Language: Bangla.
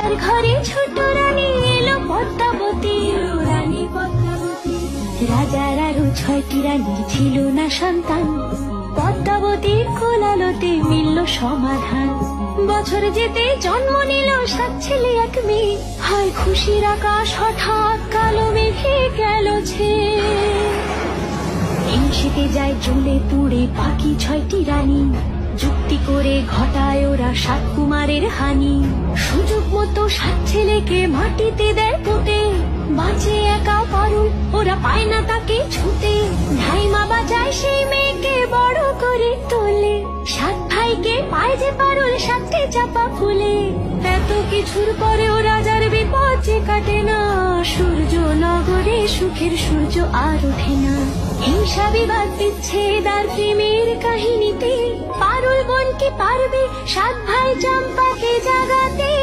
রাজার ঘরে ছোট রানী এলো পদ্মাবতী। রাজার আরো 6টি রানী ছিল না সন্তান, পদ্মাবতীর কোলালোতে মিলল সমাধান। বছর যেতে জন্ম নিল 7 ছেলে 1 মেয়ে, হয় খুশির আকাশ হঠাৎ কালো মেঘে গেল ছেয়ে। হিংসেতে যায় জ্বলে পুড়ে বাকি 6টি রানী, যুক্তি করে ঘটায় ওরা 7 কুমারের হানি। সুযোগ মতো 7 ছেলেকে মাটিতে দেয় পুঁতে, বাঁচে একা পারুল ওরা পায় না তাকে ছুতে। ধাইমা বাজায় সেই মেয়েকে বড় করে তোলে, 7 ভাইকে পায় যে পারুল 7টে চাপা ফুলে। এত কিছুর পরেও রাজার বিপদ যে কাটে না, সূর্য নগরে সুখের সূর্য আর ওঠে না। হিংসা বিবাদ বিচ্ছেদ আর প্রেমের কাহিনীতে পারুল বোন কি পারবে 7 ভাই চম্পাকে জাগাতে।